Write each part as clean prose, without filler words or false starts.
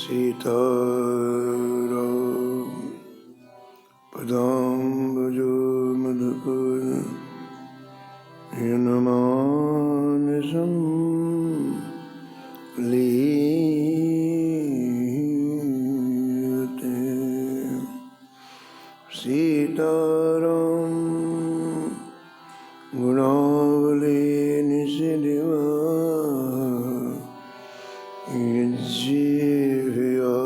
सीताराम पदाम्बुजो मधुकर यनमानसं लीयते। सीताराम गुणावली निशिदिवा यज्जीवया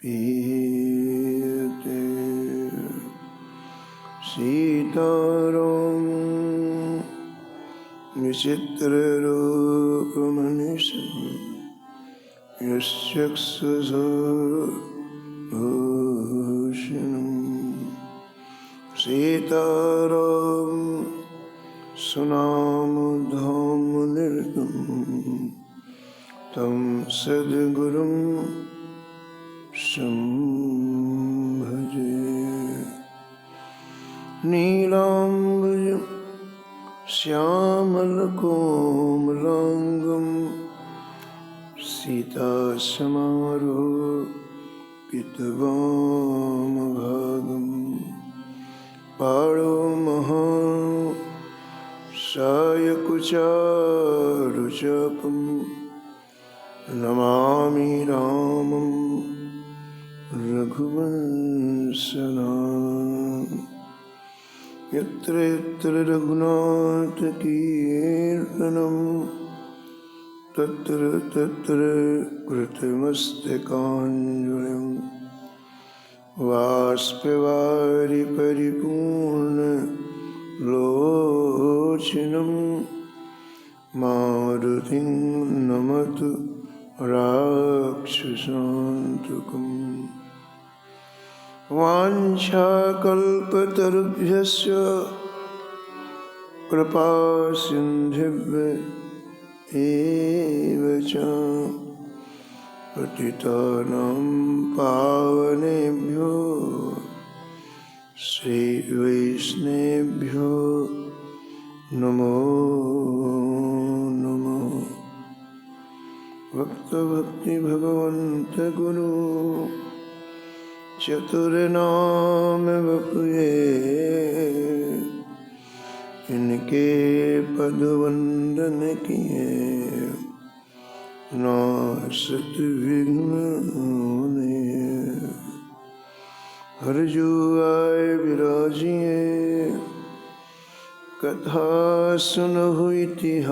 पीयते। सीताराम विचित्ररूपमनिशं यस्यक्षुषभूषणम्। सीताराम सुनामधामनिर्गं तं सद्गुरुं संभजे। नीलाम्बुजं श्यामलकोमलाङ्गं सीतासमारोपितवामभागं। पाणोमहासायकुचारुचापं नमामि रामं रघुवंशनाथं। यत्र यत्र रघुनाथकीर्तनं तत्र तत्र कृतमस्तकाञ्जलिं। बाष्पवारि परिपूर्णलोचनं मारुतिं नमत राक्षसान्तकम्। वाञ्छाकल्पतरुभ्यश्च कृपासिन्धुभ्य एव च पतितानां पावनेभ्यो श्रीवैष्णवेभ्यो नमो नमः। भक्ति भगवन्त गुरु चतुर्नाम बपुए। इनके पद वंदन किए नासत विघ्न होने। हर जो आए विराजिए कथा सुनहु इतिहास।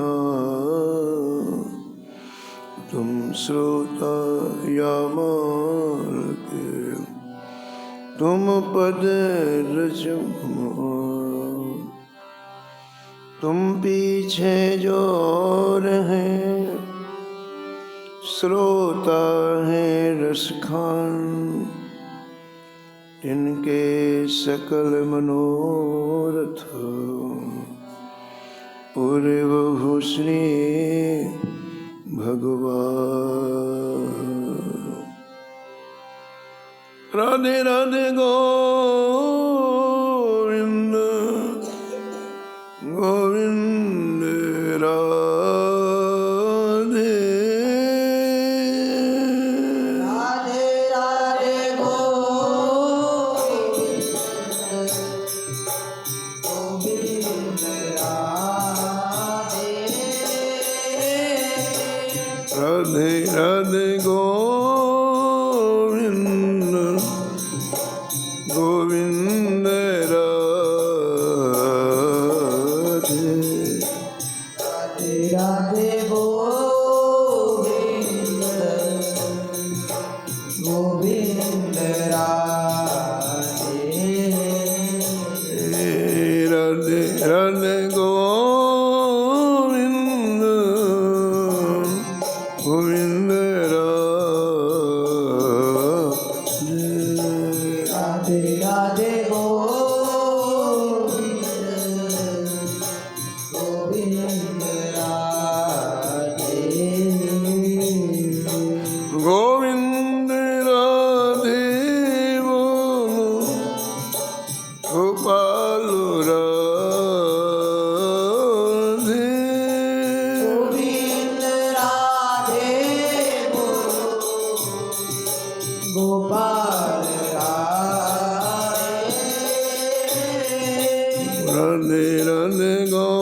तुम श्रोता या मार्ग तुम पद रजमो। तुम पीछे जो रहे श्रोता है रसखान। इनके सकल मनोरथ पूर्व भूषणी भगवान। राधे राधे गोविंद गोविंद राधे राधे राधे गोविंद गोविंद राधे। राधे राधे गोविंद गोविंद राधे। राधे राधे गोविंद गोविंद राधे। राधे राधे गोविंद गोविंद राधे। राधे राधे गोविंद गोविंद राधे। गोविंद राधे बोलो गोपाल राधे। गोविंद राधे बोलो राधे राधे गोविंद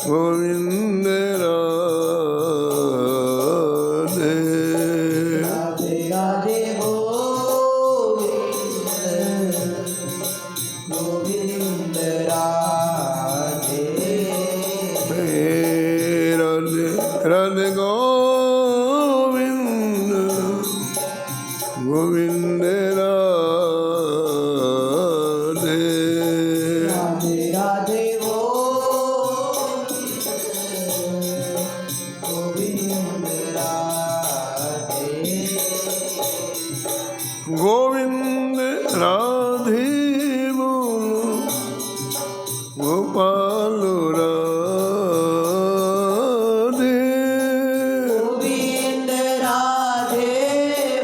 गोविंद राधे राधे राधे गोविंद गोविंद राधे राधे राधे गोविंद गोविंद राधे राधे राधे गोविंद राधे गोविंद राधे बोलो गोपाल राधे गोविंद राधे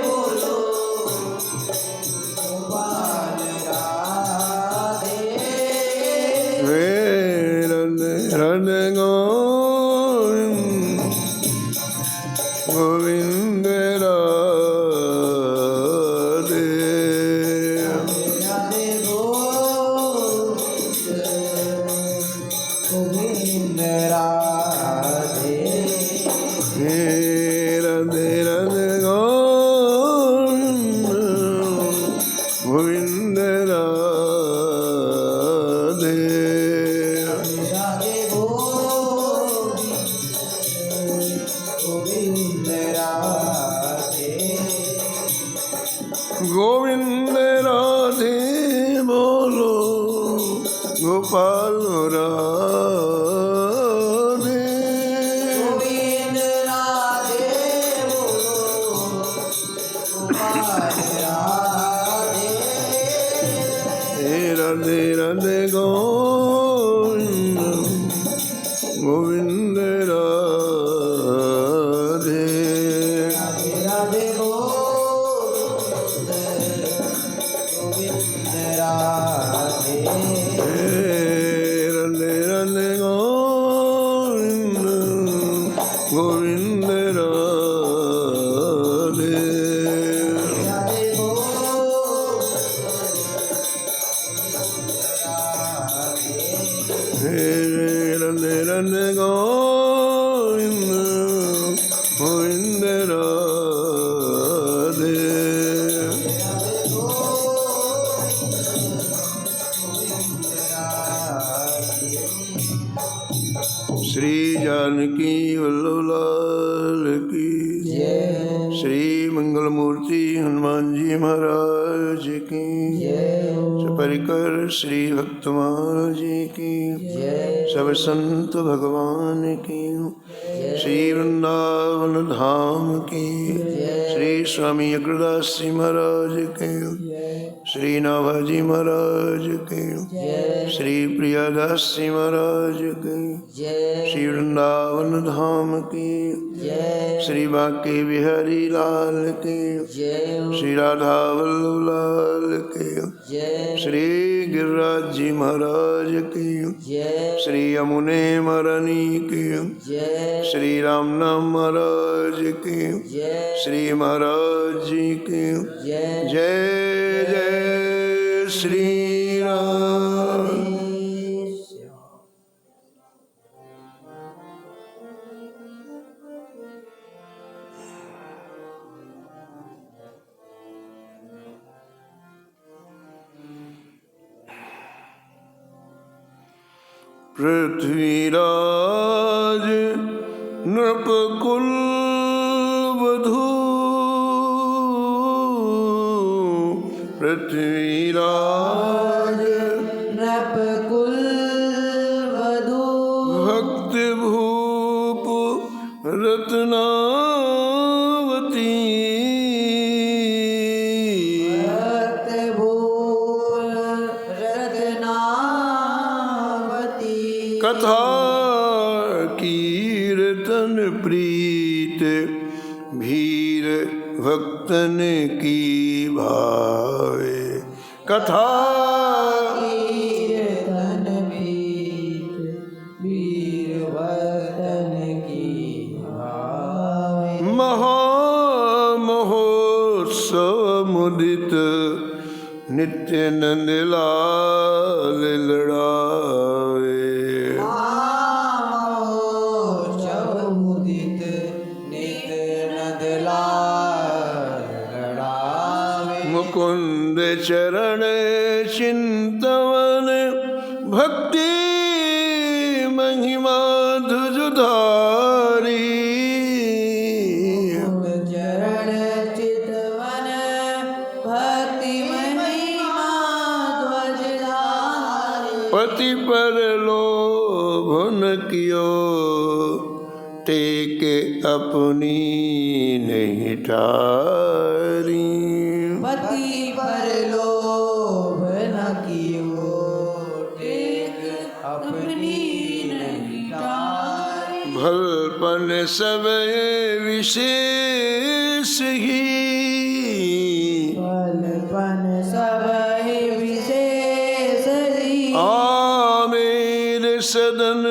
बोलो गोपाल राधे राधे राधे गोविंद गोविंद राधे राधे गोविंद राधे राधे राधे गोविंद गोविंद राधे राधे गोविंद राधे गोविंद राधे बोलो गोपाल राधे गोविंद राधे बोलो गोपाल राधे राधे राधे गोविंद गोविंद राधे राधे राधे गोविंद राधे राधे राधे गोविंद गोविंद राधे राधे राधे राधे गोविंद गोविंद राधे श्री जानकी वल्लभ लाल की जय श्री मंगल मूर्ति हनुमान जी महाराज की परिकर श्री भक्तमाल जी की सब संत भगवान की श्री वृंदावन धाम की श्री स्वामी अग्रदास जी महाराज के श्री नाभाजी महाराज के श्री प्रियादास जी महाराज के श्री वृंदावन धाम की श्री बांके बिहारी लाल के श्री राधा वल्लभ लाल के श्री गिरिराज जी महाराज की श्री यमुने महारानी की श्री राम नाम महाराज की श्री महाराज जी की जय जय श्री राम। पृथ्वीराज नृपकुल वधू पृथ्वीराज नृपकुल वधू भक्त भूप रत्नावती भक्त भूप रत्नावती कथा कीर्तन प्रीत भीर भक्तन की भावे कथा कीर्तन वीर भक्तन की भावे महामहोत्सव मुदित नित्य नंद लाल लड़ावे। महोत्सव मुदित नित नंद लाल लड़ावे। मुकुंद चरण चिंतवन भक्ति महिमा धुजुधारी। चरण चितवन भक्ति महिमा ध्वजधारी। पति पर लोभ न कियो टेक अपनी नहीं टारी। पति पर लोभ न कियो टेक अपनी नहीं टारी। भलपन सब विशेष ही फलपन सब विशेष ही। आमेर सदन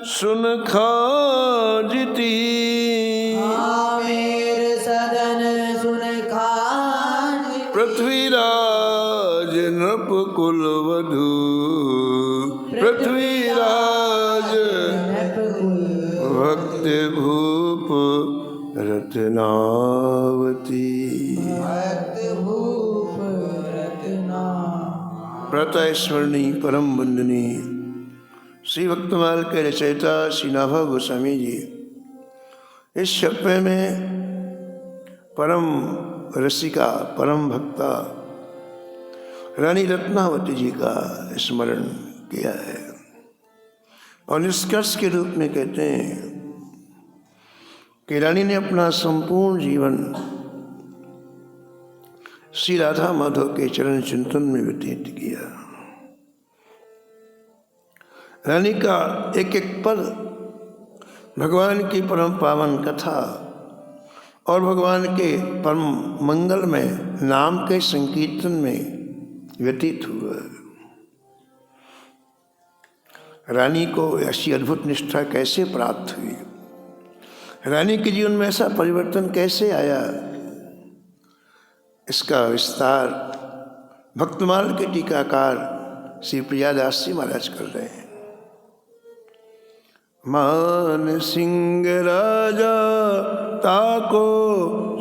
सुन खाजती। आमेर सदन सुन खाज। पृथ्वीराज नृप कुल वधू। पृथ्वीराज भक्त भूप रत्नावती। भक्त भूप रत्ना। प्रातः स्मरणी परम वंदनी श्री भक्तमाल के रचयिता श्री नाभा गोस्वामी जी इस छप्पे में परम रसिका परम भक्ता रानी रत्नावती जी का स्मरण किया है और निष्कर्ष के रूप में कहते हैं कि रानी ने अपना संपूर्ण जीवन श्री राधा माधव के चरण चिंतन में व्यतीत किया। रानी का एक एक पल भगवान की परम पावन कथा और भगवान के परम मंगल में नाम के संकीर्तन में व्यतीत हुआ। रानी को ऐसी अद्भुत निष्ठा कैसे प्राप्त हुई, रानी के जीवन में ऐसा परिवर्तन कैसे आया, इसका विस्तार भक्तमाल के टीकाकार श्री प्रियादास जी महाराज कर रहे हैं। मान सिंह राजा ताको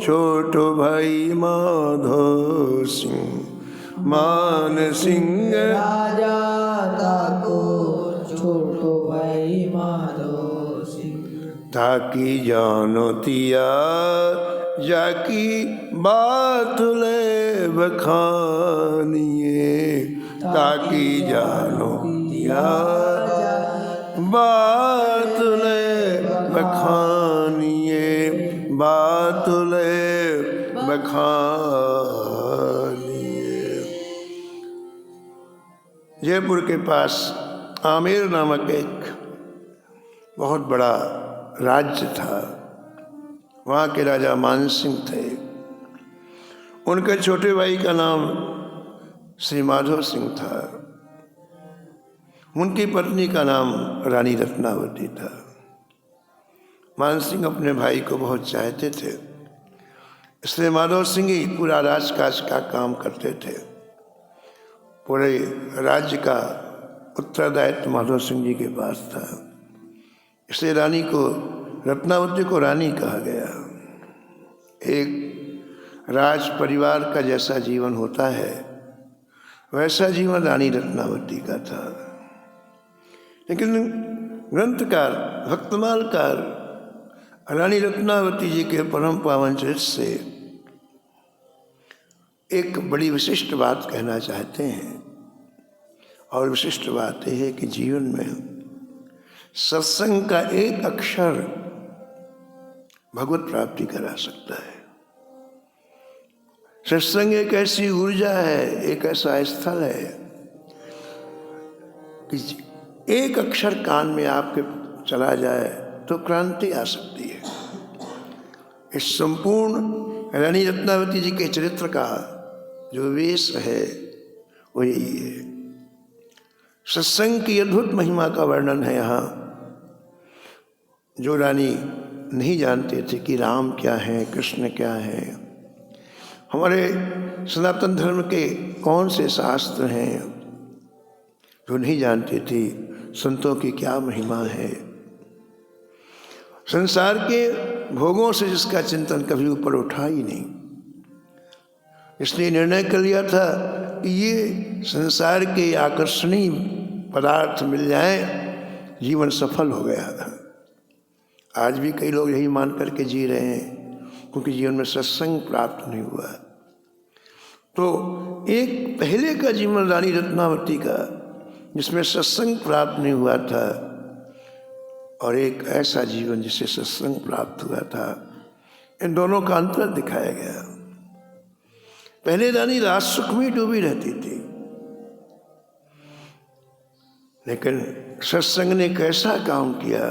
छोटो भाई माधो सिंह। मान सिंह राजा ताको छोटो भाई माधो सिंह। ताकि जानो तिया जाकी बात ले बखानिए। ताकि जानो तिया बात ले बखानिए। बात ले बखानिए। जयपुर के पास आमेर नामक एक बहुत बड़ा राज्य था। वहाँ के राजा मानसिंह थे। उनके छोटे भाई का नाम श्री माधव सिंह था। उनकी पत्नी का नाम रानी रत्नावती था। मानसिंह अपने भाई को बहुत चाहते थे, इसलिए माधव सिंह ही पूरा राजकाज का काम करते थे। पूरे राज्य का उत्तरदायित्व माधव सिंह जी के पास था, इसलिए रानी को रत्नावती को रानी कहा गया। एक राज परिवार का जैसा जीवन होता है वैसा जीवन रानी रत्नावती का था। लेकिन ग्रंथकार भक्तमालकार रानी रत्नावती जी के परम पावन चरित्र से एक बड़ी विशिष्ट बात कहना चाहते हैं, और विशिष्ट बात यह है कि जीवन में सत्संग का एक अक्षर भगवत प्राप्ति करा सकता है। सत्संग एक ऐसी ऊर्जा है, एक ऐसा स्थल है कि एक अक्षर कान में आपके चला जाए तो क्रांति आ सकती है। इस संपूर्ण रानी रत्नावती जी के चरित्र का जो वेश है वो यही है। सत्संग की अद्भुत महिमा का वर्णन है यहाँ। जो रानी नहीं जानते थे कि राम क्या है, कृष्ण क्या है, हमारे सनातन धर्म के कौन से शास्त्र हैं जो नहीं जानते थे संतों की क्या महिमा है। संसार के भोगों से जिसका चिंतन कभी ऊपर उठा ही नहीं, इसने निर्णय कर लिया था कि ये संसार के आकर्षणीय पदार्थ मिल जाए, जीवन सफल हो गया। आज भी कई लोग यही मान करके जी रहे हैं क्योंकि जीवन में सत्संग प्राप्त नहीं हुआ। तो एक पहले का जीवन रानी रत्नावती का जिसमें सत्संग प्राप्त नहीं हुआ था, और एक ऐसा जीवन जिसे सत्संग प्राप्त हुआ था, इन दोनों का अंतर दिखाया गया। पहले रानी राज सुख में डूबी रहती थी, लेकिन सत्संग ने कैसा काम किया।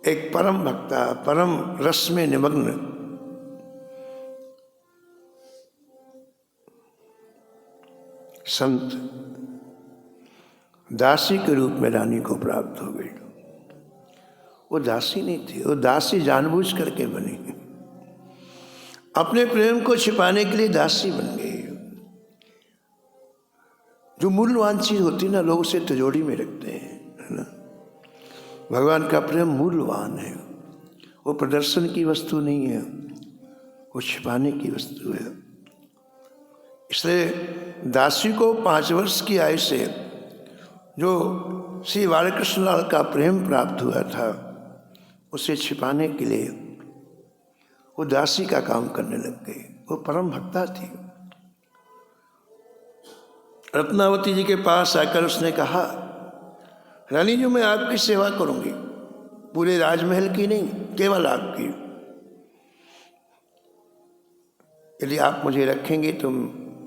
एक परम भक्ता, परम रस में निमग्न संत दासी के रूप में रानी को प्राप्त हो गई। वो दासी नहीं थी, वो दासी जानबूझ करके बनी, अपने प्रेम को छिपाने के लिए दासी बन गई। जो मूल्यवान चीज होती ना, लोग उसे तिजोरी में रखते हैं, है ना। भगवान का प्रेम मूल्यवान है, वो प्रदर्शन की वस्तु नहीं है, वो छिपाने की वस्तु है। इसलिए दासी को 5 वर्ष की आयु से जो श्री बालकृष्ण लाल का प्रेम प्राप्त हुआ था, उसे छिपाने के लिए वो दासी का काम करने लग गई। वो परम भक्ता थी। रत्नावती जी के पास आकर उसने कहा, रानी जी मैं आपकी सेवा करूंगी, पूरे राजमहल की नहीं, केवल आपकी। यदि आप मुझे रखेंगे तो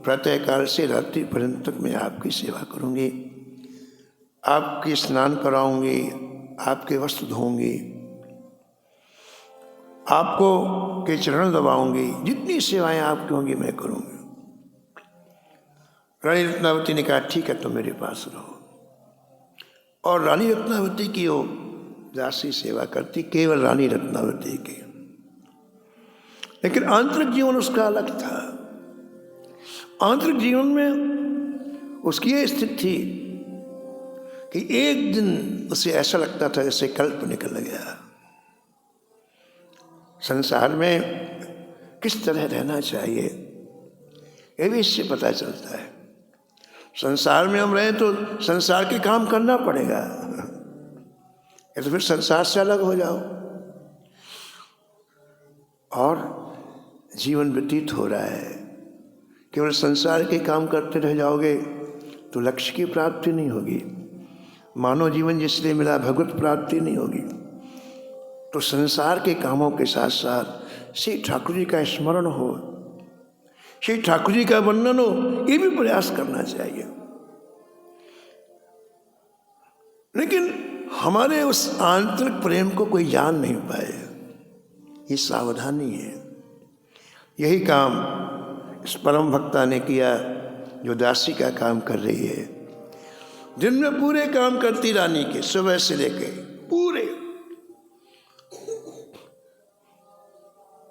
प्रातःकाल से रात्रि पर्यंत तक मैं आपकी सेवा करूंगी, आपके स्नान कराऊंगी, आपके वस्त्र धोऊंगी, आपको के चरण दबाऊंगी, जितनी सेवाएं आपकी होंगी मैं करूंगी। रानी रत्नावती ने कहा ठीक है, तो मेरे पास रहो। और रानी रत्नावती की वो दासी सेवा करती, केवल रानी रत्नावती की। लेकिन आंतरिक जीवन उसका अलग था। आंतरिक जीवन में उसकी ये स्थिति थी कि एक दिन उसे ऐसा लगता था जैसे कल्प निकल गया। संसार में किस तरह रहना चाहिए ये भी इससे पता चलता है। संसार में हम रहें तो संसार के काम करना पड़ेगा, या तो फिर संसार से अलग हो जाओ। और जीवन व्यतीत हो रहा है, केवल संसार के काम करते रह जाओगे तो लक्ष्य की प्राप्ति नहीं होगी। मानव जीवन जिसलिए मिला, भगवत प्राप्ति नहीं होगी। तो संसार के कामों के साथ साथ श्री ठाकुर जी का स्मरण हो, श्री ठाकुर जी का वर्णन हो, ये भी प्रयास करना चाहिए। लेकिन हमारे उस आंतरिक प्रेम को कोई जान नहीं पाए, ये सावधानी है। यही काम इस परम भक्ता ने किया जो दासी का काम कर रही है। दिन में पूरे काम करती रानी के, सुबह से लेके पूरे,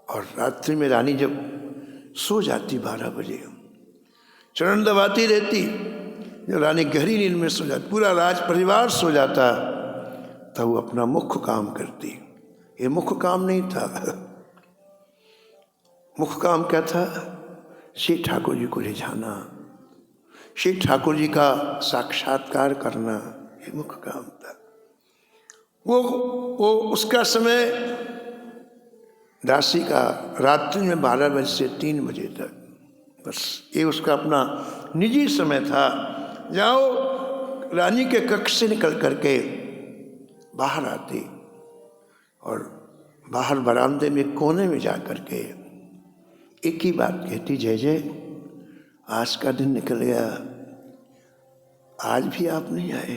और रात्रि में रानी जब सो जाती 12 बजे, चरण दबाती रहती। जब रानी गहरी नींद में सो जाती, पूरा राज परिवार सो जाता, तब वो अपना मुख्य काम करती। ये मुख्य काम नहीं था। मुख्य काम क्या था? श्री ठाकुर जी को रिझाना, श्री ठाकुर जी का साक्षात्कार करना, ये मुख्य काम था। वो उसका समय दासी का रात्रि में 12 बजे से 3 बजे तक, बस ये उसका अपना निजी समय था। जाओ रानी के कक्ष से निकल करके बाहर आती और बाहर बरामदे में कोने में जा करके एक ही बात कहती, जय जय आज का दिन निकल गया, आज भी आप नहीं आए,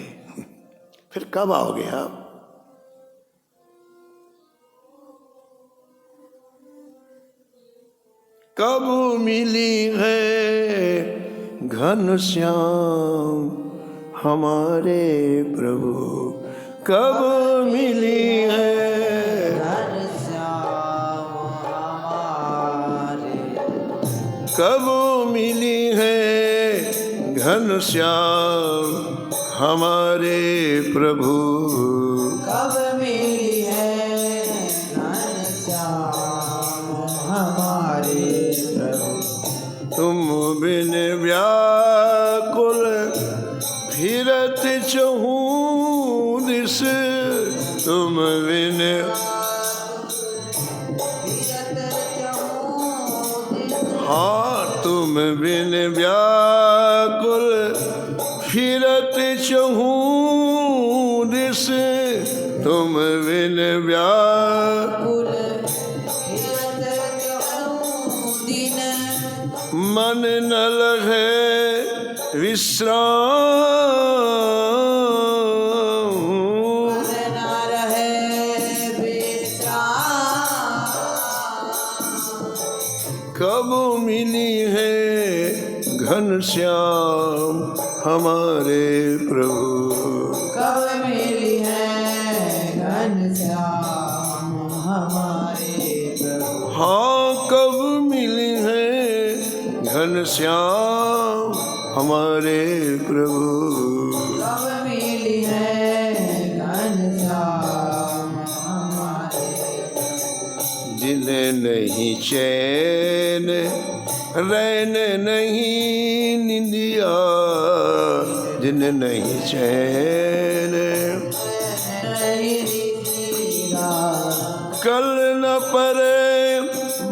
फिर कब आओगे आप? कब मिली है घनश्याम हमारे प्रभु, कब मिली है घनश्याम हमारे कब मिली है घनश्याम हमारे प्रभु। कब मिली है घनश्याम हमारे प्रभु। तुम बिन व्याकुल फिरत चहूँ दिस, तुम बिन हाँ तुम बिन व्याकुल फिरत चहूँ दिस, तुम बिन व्याकुल मन न लगे विश्राम। कब मिली है घनश्याम हमारे प्रभु। कब मिली है घनश्याम हमारे प्रभु। हाँ कब मिली है घनश्याम हमारे प्रभु। कब मिली है घनश्याम हमारे प्रभु। जिन्हें नहीं चैन रैन नहीं निंदिया, जिन्हें नहीं चैन कल न परे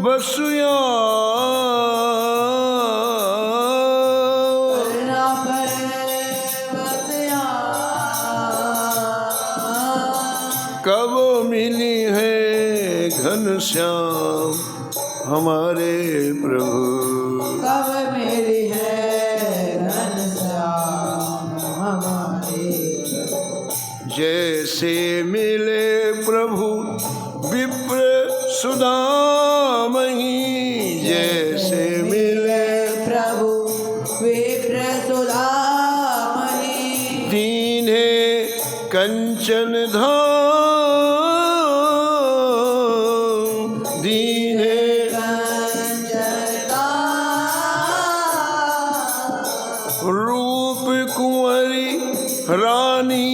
बसुया, कब मिली है घनश्याम हमारे प्रभु। कब मिली है घनश्याम हमारे प्रभु। जैसे मिले प्रभु विप्र सुदामहि, जैसे मिले प्रभु विप्र सुदामहि। दीन्हे कंचन धाम, दीन्हे रूप कुंवरी रानी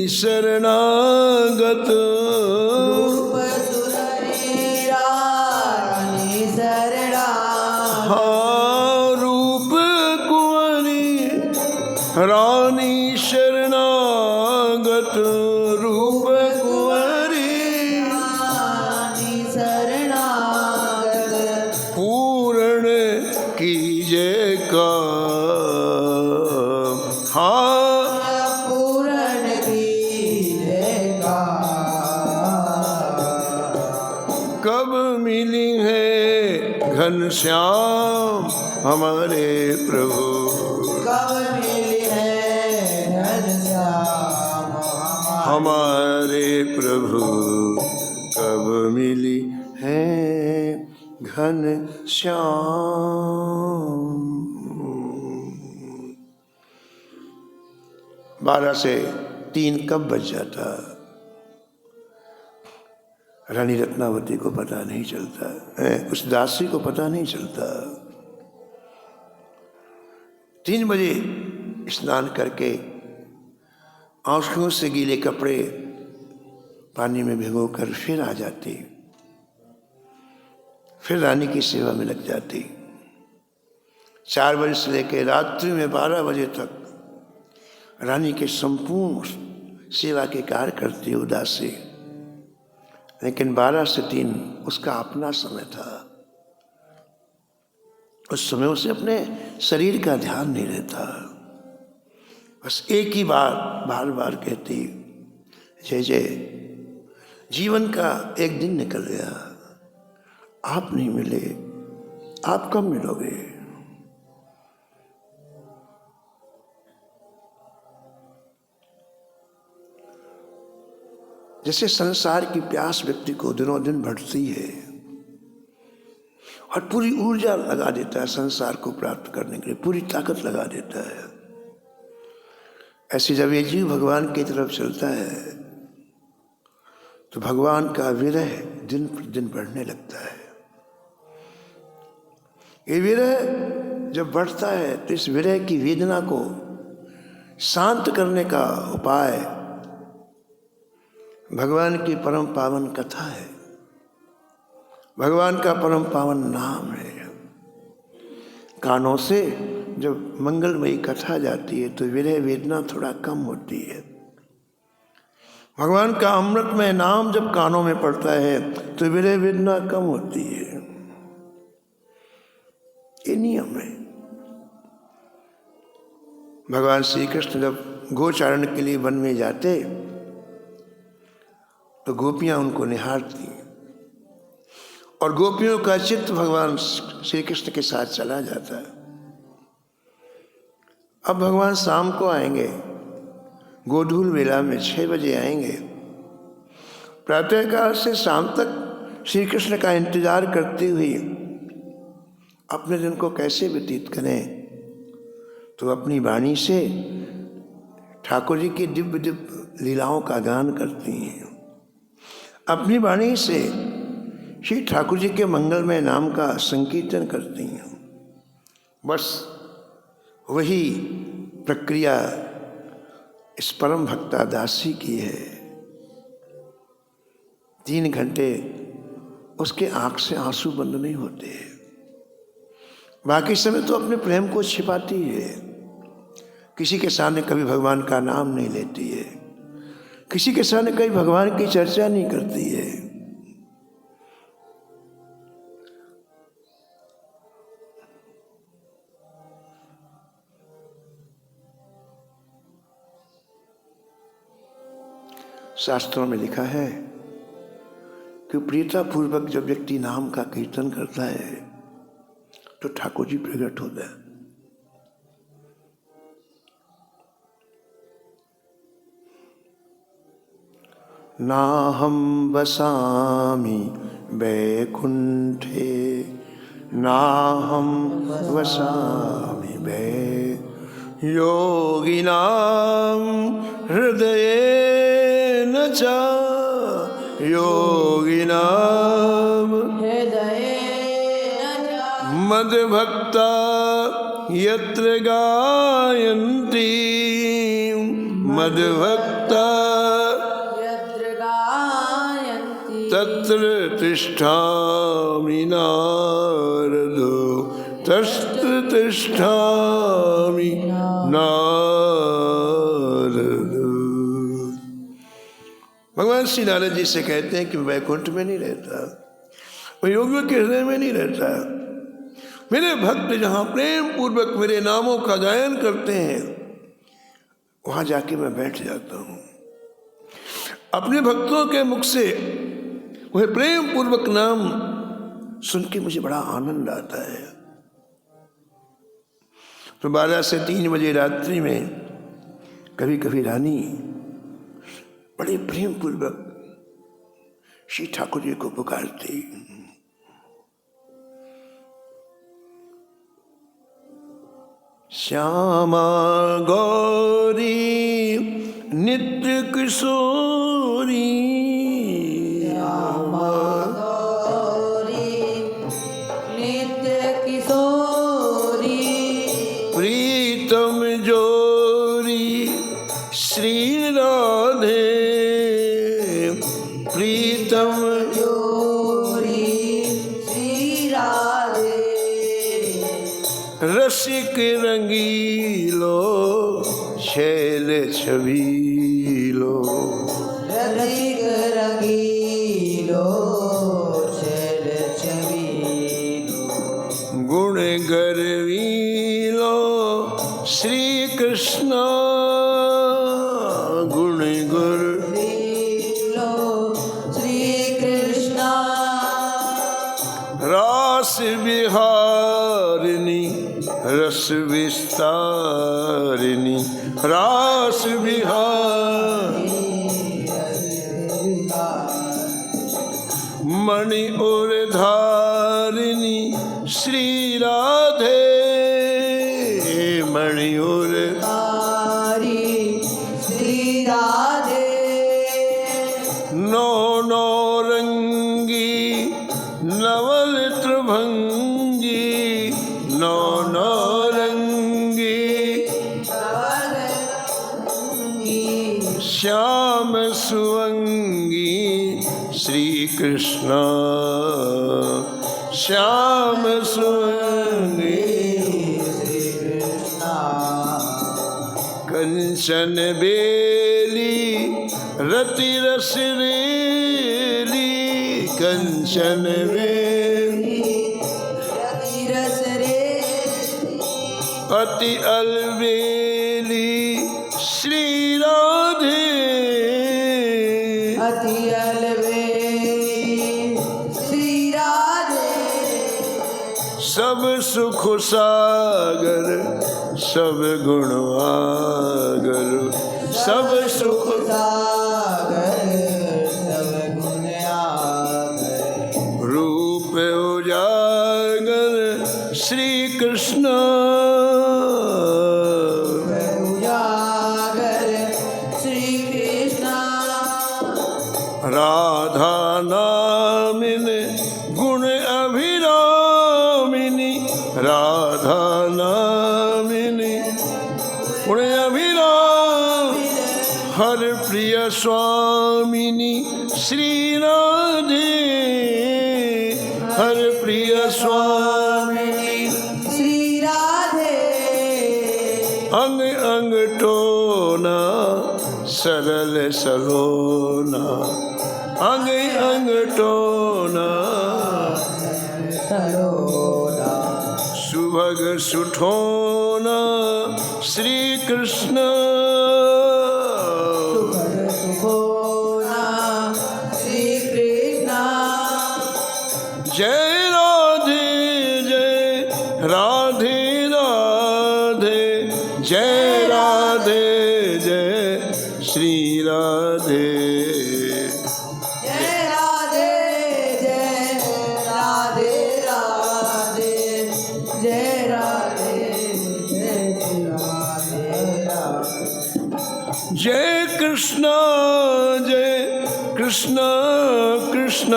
शरणागत, रूप सुंदरी रानी शरणागत। हाँ रूप कुंवरी रानी शरणागत, रूप कुंवरी रानी शरणागत। पूर्ण की जय का हाँ पूर्ण कीजिएगा। कब मिली है घनश्याम हमारे प्रभु। कब मिली है घनश्याम हमारे प्रभु, कब मिली है घनश्याम। 12 से 3 कब बज जाता रानी रत्नावती को पता नहीं चलता, उस दासी को पता नहीं चलता। 3 बजे स्नान करके आंखों से गीले कपड़े पानी में भिगोकर फिर आ जाती, फिर रानी की सेवा में लग जाती। 4 बजे से लेकर रात्रि में 12 बजे तक रानी के संपूर्ण सेवा के कार्य करती उदासी। लेकिन 12 से 3 उसका अपना समय था। उस समय उसे अपने शरीर का ध्यान नहीं रहता, बस एक ही बार बार कहती, जय जय जीवन का एक दिन निकल गया, आप नहीं मिले, आप कब मिलोगे। जैसे संसार की प्यास व्यक्ति को दिनों दिन बढ़ती है और पूरी ऊर्जा लगा देता है संसार को प्राप्त करने के लिए, पूरी ताकत लगा देता है, ऐसे जब ये जीव भगवान की तरफ चलता है तो भगवान का विरह दिन प्रतिदिन बढ़ने लगता है। ये विरह जब बढ़ता है तो इस विरह की वेदना को शांत करने का उपाय भगवान की परम पावन कथा है, भगवान का परम पावन नाम है। कानों से जब मंगलमयी कथा जाती है तो विरह वेदना थोड़ा कम होती है। भगवान का अमृतमय नाम जब कानों में पड़ता है तो विरह वेदना कम होती है। ये नियम है। भगवान श्री कृष्ण जब गोचारण के लिए वन में जाते तो गोपियां उनको निहारती और गोपियों का चित्त भगवान श्री कृष्ण के साथ चला जाता है। अब भगवान शाम को आएंगे, गोधूल वेला में 6 बजे आएंगे। प्रातःकाल से शाम तक श्री कृष्ण का इंतजार करते हुए अपने दिन को कैसे व्यतीत करें, तो अपनी वाणी से ठाकुर जी की दिव्य दिव्य लीलाओं का गान करती हैं। अपनी वाणी से श्री ठाकुर जी के मंगलमय नाम का संकीर्तन करती हैं। बस वही प्रक्रिया इस परम भक्ता दासी की है। 3 घंटे उसके आंख से आंसू बंद नहीं होते, बाकी समय तो अपने प्रेम को छिपाती है। किसी के सामने कभी भगवान का नाम नहीं लेती है, किसी के सामने कभी भगवान की चर्चा नहीं करती है। शास्त्रों में लिखा है कि प्रियता पूर्वक जब व्यक्ति नाम का कीर्तन करता है तो ठाकुर जी प्रकट होता है। नाहं वसामि वैकुंठे, नाहं वसामि योगिनां हृदयेन च, योगिनां मद्भक्ता यत्र गायन्ति, मद्भक्ता तत्र तिष्ठामि नारदो, तत्र तिष्ठामि नारदो। भगवान श्री नारद जी से कहते हैं कि वैकुंठ में नहीं रहता, मैं योगियों के हृदय में नहीं रहता। मेरे भक्त जहाँ प्रेम पूर्वक मेरे नामों का गायन करते हैं वहाँ जाके मैं बैठ जाता हूँ। अपने भक्तों के मुख से वह प्रेम पूर्वक नाम सुन के मुझे बड़ा आनंद आता है। तो 12 से 3 बजे रात्रि में कभी कभी रानी बड़े प्रेम पूर्वक श्री ठाकुर जी को पुकारती। श्यामा गौरी नित्य किशोरी, श्यामा गौरी नित्य किशोरी, प्रीतम जोरी श्री राधे, प्रीतम जोरी श्री राधे, रसिक रंगीलो छैल छबीलो, रसिक रंगीलो छैल छबीलो, गुण गर्वीलो श्री कृष्ण, गुण लीलो श्री कृष्ण, रास विहारिणी रस विस्तारिणी, रास विहार मणि और धारिणी श्री राधे, मणि और हरि श्री राधे, नौ नौ रंगी नवल त्रिभंगी नौ नौरंगी श्याम सुअंगी श्री कृष्ण श्याम सुअंगी कंचन बेली रति रस रेली कंचन बेली अति अलबेली श्री राधे अति अलबेली श्री राधे सब सुख सागर सब गुण आगर सब सुख सागर सब गुण आगर रूप उजागर श्री कृष्ण उजागर श्री कृष्ण राधा नामिनी गुण अभिरामिनी राधा नामिनी गुण अभिराम हर प्रिय स्वामिनी श्री राधे हर प्रिय स्वामिनी श्री राधे अंग अंग टोना सरल सलोना अंग अंग टोना सरोदा सुभग सुठोना श्री कृष्ण सुखद सुखोना श्री कृष्ण जय राधे जय राधे राधे जय राधे जय श्री राधे जय राधे जय राधे राधे जय राधे जय राधे राधे जय कृष्ण कृष्ण कृष्ण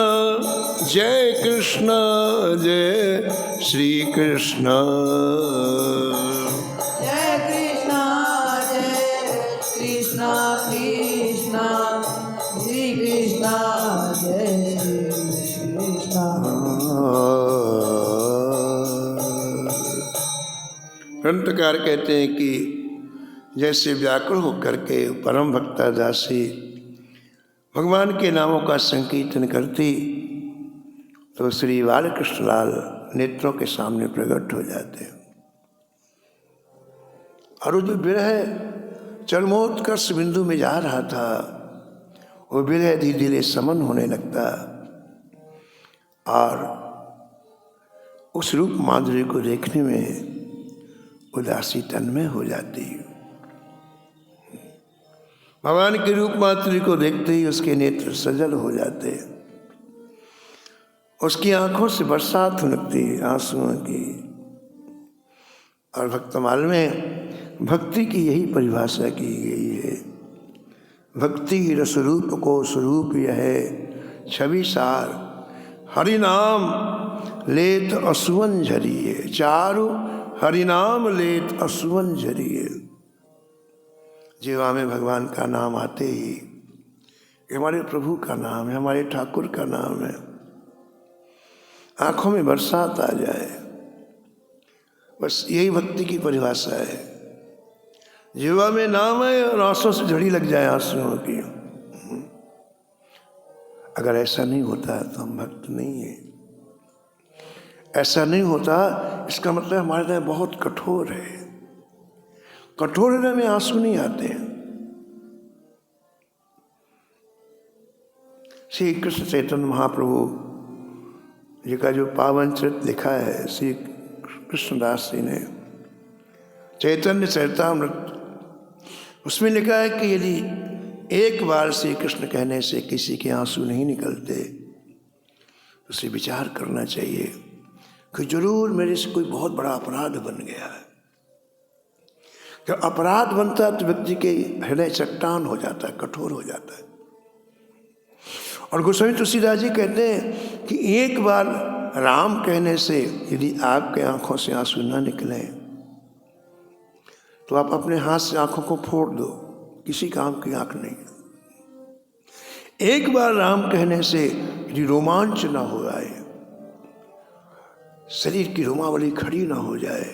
जय कृष्ण जय श्री कृष्ण जय कृष्ण कृष्ण कृष्ण श्री कृष्ण जय श्री कृष्ण ग्रंथकार कहते हैं कि जैसे व्याकुल होकर के परम भक्ता दासी भगवान के नामों का संकीर्तन करती तो श्री बालकृष्ण लाल नेत्रों के सामने प्रकट हो जाते और वो जो विरह चरमोत्कर्ष बिंदु में जा रहा था वो विरह धीरे धीरे समन होने लगता और उस रूप माधुर्य को देखने में उदासी तन्मय हो जाती। भगवान के रूप माधुर्य को देखते ही उसके नेत्र सजल हो जाते, उसकी आंखों से बरसात लगती आंसुओं की। और भक्तमाल में भक्ति की यही परिभाषा की गई है, भक्ति रसरूप को स्वरूप यह है छवि सार, हरिनाम लेत असुवन झरिए, चारु हरिनाम लेत असुवन झरिए। जीवा में भगवान का नाम आते ही हमारे प्रभु का नाम है, हमारे ठाकुर का नाम है, आंखों में बरसात आ जाए, बस यही भक्ति की परिभाषा है। जीवा में नाम है और आंसुओं से झड़ी लग जाए आंसुओं की। अगर ऐसा नहीं होता तो हम भक्त नहीं है। ऐसा नहीं होता इसका मतलब हमारे हृदय बहुत कठोर है, कठोर हृदय में आंसू नहीं आते हैं। श्री कृष्ण चैतन्य महाप्रभु जी का जो पावन चरित्र लिखा है श्री कृष्णदास जी ने, चैतन्य चरितामृत, उसमें लिखा है कि यदि एक बार श्री कृष्ण कहने से किसी के आंसू नहीं निकलते तो उसे विचार करना चाहिए कि जरूर मेरे से कोई बहुत बड़ा अपराध बन गया है। जब अपराध बनता है तो व्यक्ति के हृदय चट्टान हो जाता है, कठोर हो जाता है। और गोस्वामी तुलसीदास जी कहते हैं कि एक बार राम कहने से यदि आपके आंखों से आंसू न निकले तो आप अपने हाथ से आंखों को फोड़ दो, किसी काम की आंख नहीं। एक बार राम कहने से यदि रोमांच ना हो जाए, शरीर की रोमावली खड़ी ना हो जाए,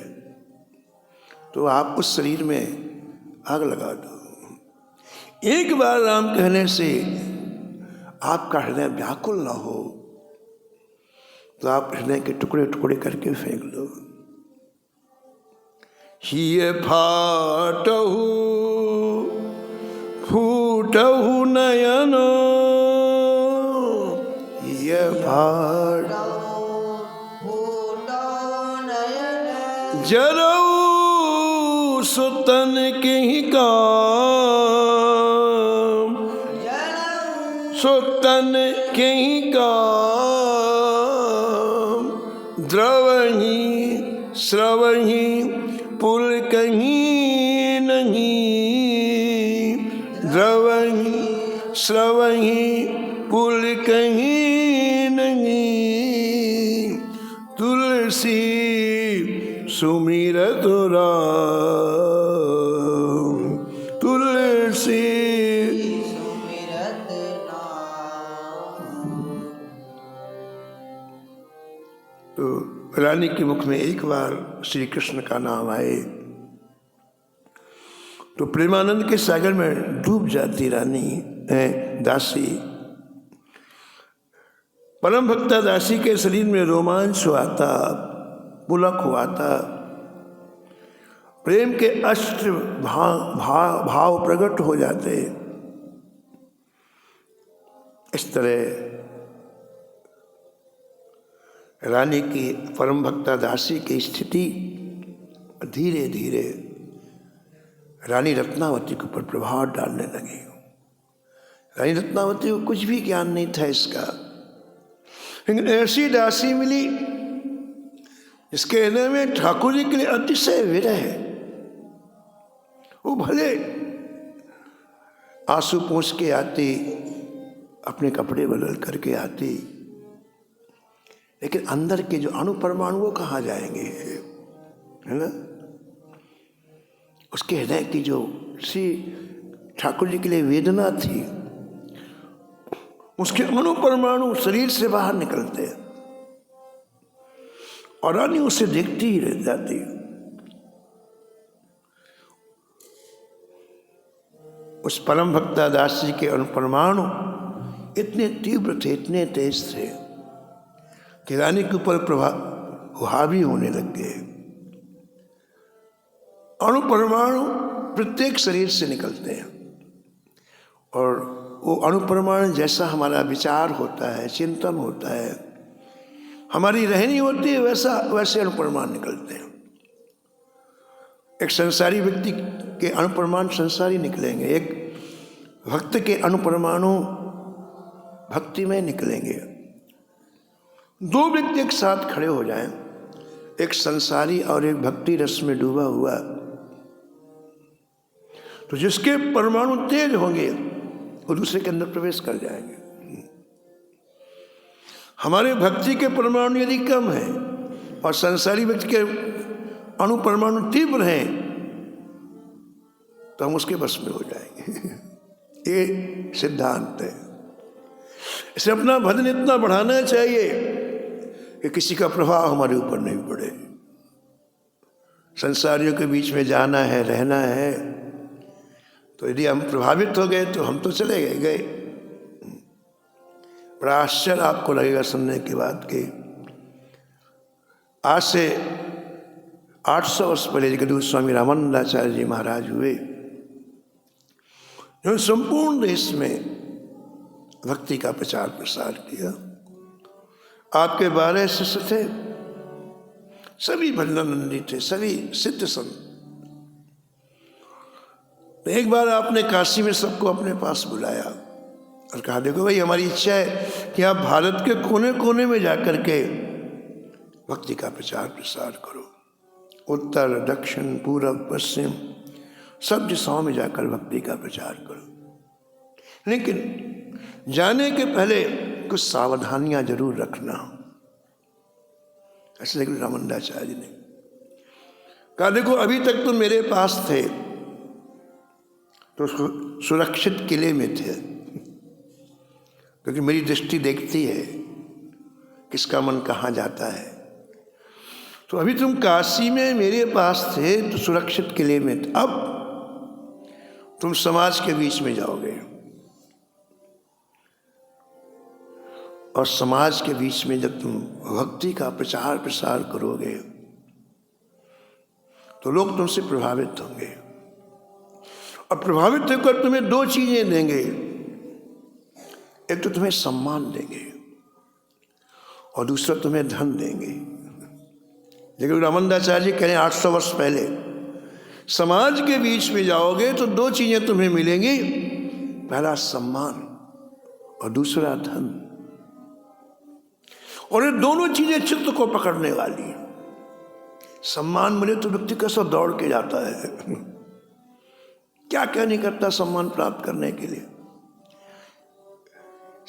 तो आप उस शरीर में आग लगा दो। एक बार राम कहने से आपका हृदय व्याकुल ना हो तो आप हृदय के टुकड़े टुकड़े करके फेंक दो। हिय फाटहु फूटहु नयन, हिय फाटहु जरऊ सुतन के काम, सुतन के काम, द्रवही श्रवही पुल कहीं नहीं, द्रवही श्रवही पुल कहीं नहीं, तुलसी सुमिरत राम, तुलसी सुमिरत नाम। तो रानी के मुख में एक बार श्री कृष्ण का नाम आए तो प्रेमानंद के सागर में डूब जाती रानी दासी। परम भक्ता दासी के शरीर में रोमांच हुआ था, पुलक हुआ था, प्रेम के अस्त्र भाव प्रकट हो जाते। इस तरह रानी की परम भक्ता दासी की स्थिति धीरे धीरे रानी रत्नावती के ऊपर प्रभाव डालने लगी। रानी रत्नावती को कुछ भी ज्ञान नहीं था इसका, लेकिन ऐसी दासी मिली जिसके हृदय में ठाकुर जी के लिए अतिशय विरह। वो भले आंसू पोंछ के आती, अपने कपड़े बदल करके आती, लेकिन अंदर के जो अणु परमाणु वो कहाँ जाएंगे, है ना। उसके हृदय की जो श्री ठाकुर जी के लिए वेदना थी, उसके अणु परमाणु शरीर से बाहर निकलते हैं और रानी उसे देखती ही रह जाती। उस परम भक्ता दास जी के अनुपरमाणु इतने तीव्र थे, इतने तेज थे कि रानी के ऊपर प्रभाव हावी होने लग गए। अणुपरमाणु प्रत्येक शरीर से निकलते हैं और वो अणुपरमाणु जैसा हमारा विचार होता है, चिंतन होता है, हमारी रहनी होती है, वैसे अणुपरमाणु निकलते हैं। एक संसारी व्यक्ति के अणुपरमाणु संसारी निकलेंगे, एक भक्त के अणुपरमाणु भक्ति में निकलेंगे। दो व्यक्ति एक साथ खड़े हो जाएं, एक संसारी और एक भक्ति रस में डूबा हुआ, तो जिसके परमाणु तेज होंगे वो दूसरे के अंदर प्रवेश कर जाएंगे। हमारे भक्ति के परमाणु यदि कम है और संसारी व्यक्ति के अणु परमाणु तीव्र हैं तो हम उसके बस में हो जाएंगे। ये सिद्धांत है। इसे अपना भजन इतना बढ़ाना चाहिए कि किसी का प्रभाव हमारे ऊपर नहीं पड़े। संसारियों के बीच में जाना है, रहना है, तो यदि हम प्रभावित हो गए तो हम तो चले गए। बड़ा आश्चर्य आपको लगेगा सुनने के बाद कि आज से 800 वर्ष पहले जगदूत स्वामी रामानंदाचार्य जी महाराज हुए, जो संपूर्ण देश में भक्ति का प्रचार प्रसार किया। आपके 12 शिष्य थे, सभी भजनानंदी थे, सभी सिद्ध संत। तो एक बार आपने काशी में सबको अपने पास बुलाया और कहा, देखो भाई, हमारी इच्छा है कि आप भारत के कोने कोने में जाकर के भक्ति का प्रचार प्रसार करो। उत्तर, दक्षिण, पूरब, पश्चिम सब दिशाओं में जाकर भक्ति का प्रचार करो। लेकिन जाने के पहले कुछ सावधानियां जरूर रखना। ऐसे गुरु रामानंदाचार्य ने कहा, देखो अभी तक तुम मेरे पास थे तो सुरक्षित किले में थे, क्योंकि मेरी दृष्टि देखती है किसका मन कहाँ जाता है। तो अभी तुम काशी में मेरे पास थे तो सुरक्षित किले में थे, अब तुम समाज के बीच में जाओगे और समाज के बीच में जब तुम भक्ति का प्रचार प्रसार करोगे तो लोग तुमसे प्रभावित होंगे, और प्रभावित होकर तुम्हें दो चीजें देंगे, एक तो तुम्हें सम्मान देंगे और दूसरा तुम्हें धन देंगे। लेकिन रामानंदाचार्य जी कह रहे हैं 800 वर्ष पहले, समाज के बीच में जाओगे तो दो चीजें तुम्हें मिलेंगी, पहला सम्मान और दूसरा धन, और ये दोनों चीजें चित्त को पकड़ने वाली हैं। सम्मान मिले तो व्यक्ति कैसा दौड़ के जाता है, क्या क्या नहीं करता सम्मान प्राप्त करने के लिए।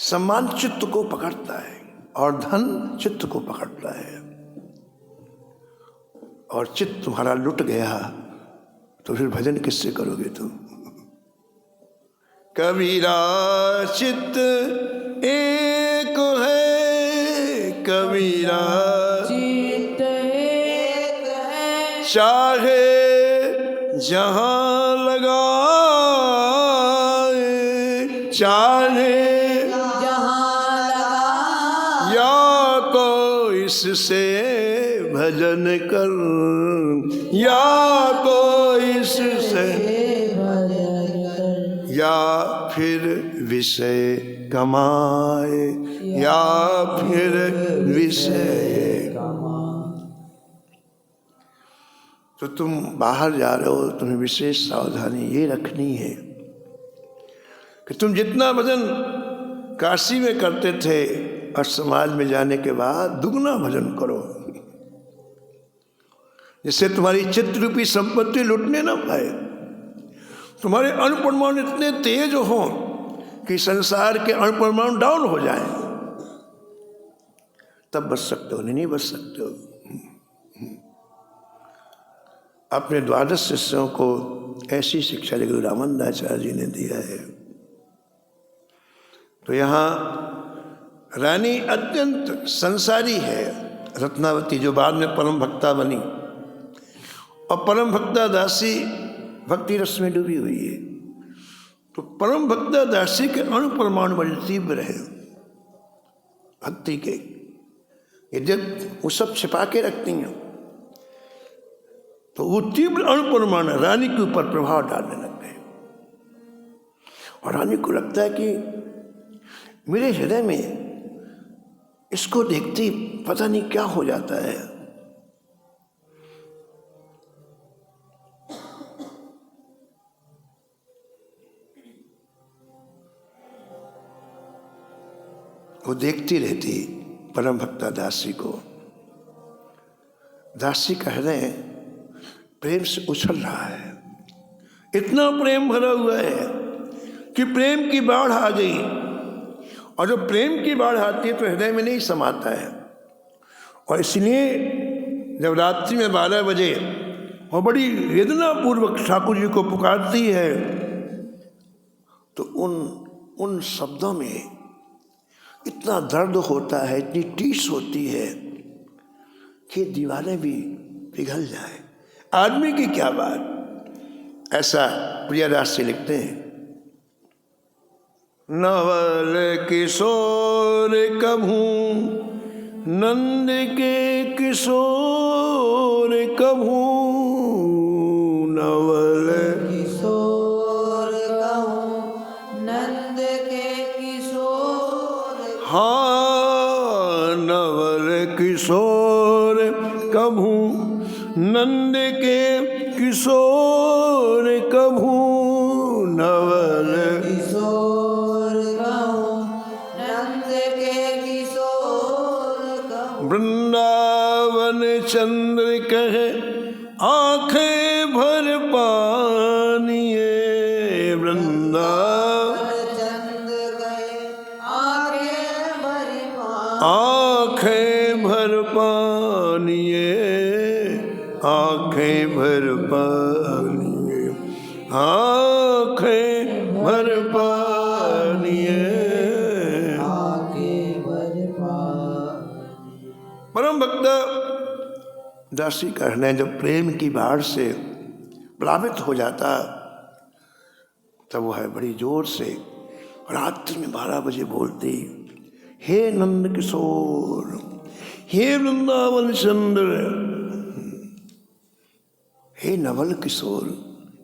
सम्मान चित्त को पकड़ता है और धन चित्त को पकड़ता है, और चित्त तुम्हारा लुट गया तो फिर भजन किससे करोगे तुम। कबीरा चित्त एक है, कबीरा चित्त एक है, चाहे जहां लगाए, चाहे जहाँ लगा या को इससे भजन कर, या को इससे, भजन कर, या फिर विषय कमाए, या फिर विषय। तो तुम बाहर जा रहे हो, तुम्हें विशेष सावधानी ये रखनी है कि तुम जितना भजन काशी में करते थे और समाज में जाने के बाद दुगना भजन करो, जिससे तुम्हारी चित्त रूपी संपत्ति लुटने ना पाए। तुम्हारे अणुपरमाणु इतने तेज हो कि संसार के अणुपरमाणु डाउन हो जाए, तब बच सकते हो, नहीं बच सकते हो। अपने 12 शिष्यों को ऐसी शिक्षा गुरु रामानंदाचार्य जी ने दिया है। तो यहाँ रानी अत्यंत संसारी है, रत्नावती, जो बाद में परम भक्ता बनी, और परम भक्ता दासी भक्ति रस में डूबी हुई है। तो परम भक्ता दासी के अणु परमाणु बड़े तीव्र है भक्ति के, ये जब वो सब छिपा के रखती हैं तो वो तीव्र अणु परमाणु रानी के ऊपर प्रभाव डालने लग गए, और रानी को लगता है कि मेरे हृदय में इसको देखती पता नहीं क्या हो जाता है। वो देखती रहती परम भक्ता दासी को। दासी का हृदय प्रेम से उछल रहा है, इतना प्रेम भरा हुआ है कि प्रेम की बाढ़ आ गई, और जब प्रेम की बाढ़ आती है तो हृदय में नहीं समाता है। और इसलिए जब रात्रि में 12 बजे वो बड़ी वेदना पूर्वक ठाकुर जी को पुकारती है, तो उन शब्दों में इतना दर्द होता है, इतनी टीस होती है कि दीवारें भी पिघल जाए। आदमी की क्या बात, ऐसा प्रियदास से लिखते हैं। नवल किशोर कभूं, नंद के किशोर कभूं, नवल किशोर कहूँ नंद के किशोर, हाँ नवल किशोर कभूं, नंद के किशोर कभूं, नवल किशोर कहूँ नंद के किशोर कहूँ, वृंदावन चंद्र कहे आंखें भर पानिए, वृंदावन चंद गए आगे भरी आंखें भर पानिए, आँखें भर पानिए, आँखें भर पानिए। परम भक्त दासी का हृदय जब प्रेम की बाढ़ से प्लावित हो जाता तब वह बड़ी जोर से रात्रि में 12 बजे बोलती, हे नंद किशोर, हे वृंदावन चंद्र, हे नवल किशोर,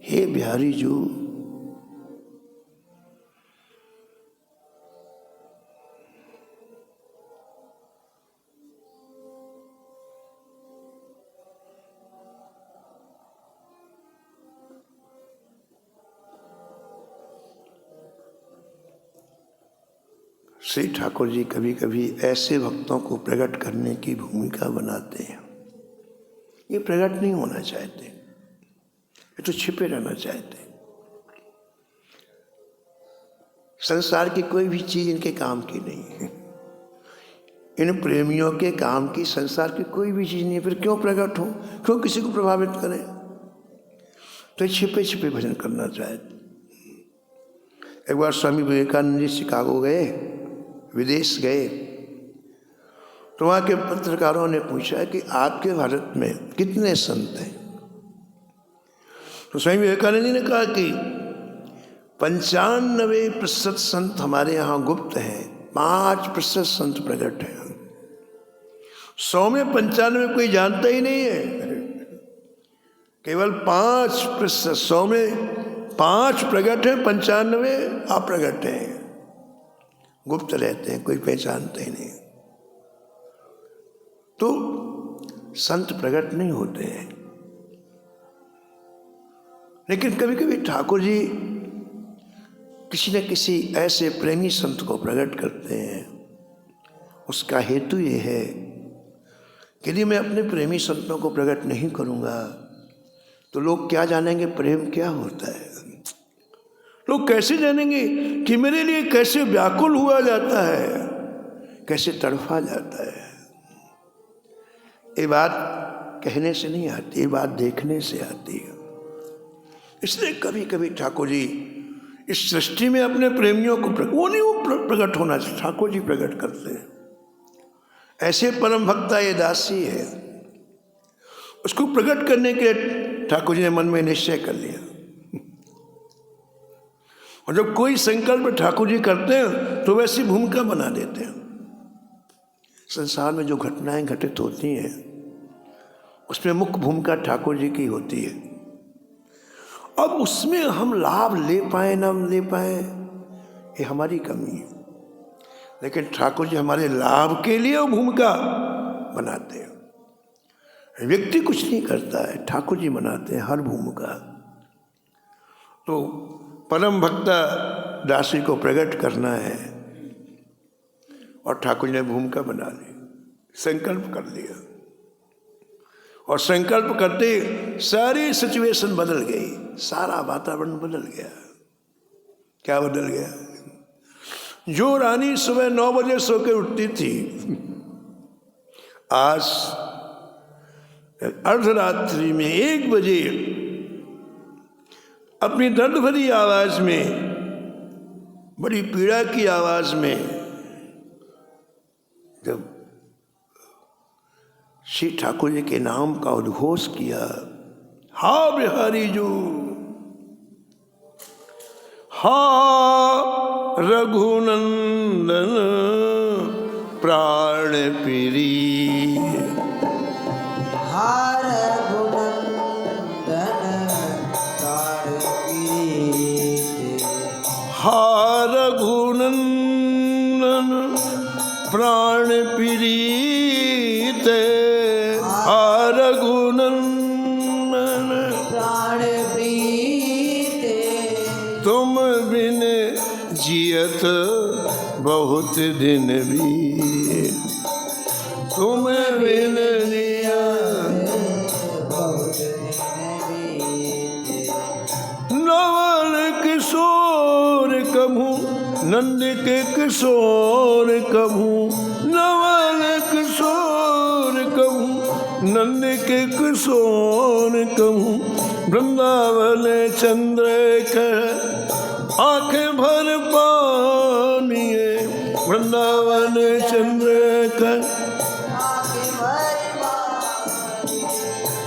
हे बिहारी जू। श्री ठाकुर जी कभी कभी ऐसे भक्तों को प्रकट करने की भूमिका बनाते हैं। ये प्रकट नहीं होना चाहते, ये तो छिपे रहना चाहते। संसार की कोई भी चीज इनके काम की नहीं है। इन प्रेमियों के काम की संसार की कोई भी चीज नहीं है। फिर क्यों प्रकट हो, क्यों किसी को प्रभावित करें? तो छिपे छिपे भजन करना चाहते। एक बार स्वामी विवेकानंद जी शिकागो गए, विदेश गए, तो वहाँ के पत्रकारों ने पूछा कि आपके भारत में कितने संत हैं? तो स्वामी विवेकानंद जी ने कहा कि 95% संत हमारे यहाँ गुप्त हैं, 5% संत प्रकट हैं। 100 में 95 कोई जानता ही नहीं है, केवल 5%। 100 में 5 प्रकट हैं, 95 अप्रकट हैं, गुप्त रहते हैं, कोई पहचानते ही नहीं। तो संत प्रकट नहीं होते हैं। लेकिन कभी कभी ठाकुर जी किसी न किसी ऐसे प्रेमी संत को प्रकट करते हैं। उसका हेतु ये है कि यदि मैं अपने प्रेमी संतों को प्रकट नहीं करूंगा तो लोग क्या जानेंगे प्रेम क्या होता है। लोग कैसे जानेंगे कि मेरे लिए कैसे व्याकुल हुआ जाता है, कैसे तड़फा जाता है। ये बात कहने से नहीं आती, ये बात देखने से आती है। इसलिए कभी कभी ठाकुर जी इस सृष्टि में अपने प्रेमियों को प्रकट होना चाहिए, ठाकुर जी प्रकट करते हैं। ऐसे परम भक्ता ये दासी है, उसको प्रकट करने के लिए ठाकुर जी ने मन में निश्चय कर लिया। और जब कोई संकल्प ठाकुर जी करते हैं तो वैसी भूमिका बना देते हैं। संसार में जो घटनाएं घटित होती हैं उसमें मुख्य भूमिका ठाकुर जी की होती है। अब उसमें हम लाभ ले पाए ना ले पाए ये हमारी कमी है, लेकिन ठाकुर जी हमारे लाभ के लिए वो भूमिका बनाते हैं। व्यक्ति कुछ नहीं करता है, ठाकुर जी बनाते हैं हर भूमिका। तो परम भक्ता दासी को प्रकट करना है और ठाकुर ने भूमिका बना ली, संकल्प कर लिया। और संकल्प करते सारी सिचुएशन बदल गई, सारा वातावरण बदल गया। क्या बदल गया? जो रानी सुबह 9 बजे सो के उठती थी, आज अर्धरात्रि में 1 बजे अपनी दर्द भरी आवाज में, बड़ी पीड़ा की आवाज में जब श्री ठाकुर जी के नाम का उद्घोष किया, हा बिहारी जो, हा रघुनंदन प्राण प्रिय, हा रघुनंदन प्राण प्रिय, हा रघुनंदन प्राण प्रीत, हा रघुनंदन प्राण प्रीत, तुम बिन जियत बहुत दिन भी, तुम बिन जियत बहुत दिन बीते। नवल किशोर कभू, नंद के किशोर कभू, नवल किशोर कभू, नंद के कुसोन कहूँ वृंदावन चंद्र कर आंखें भर पानी वृंदावन चंद्र कर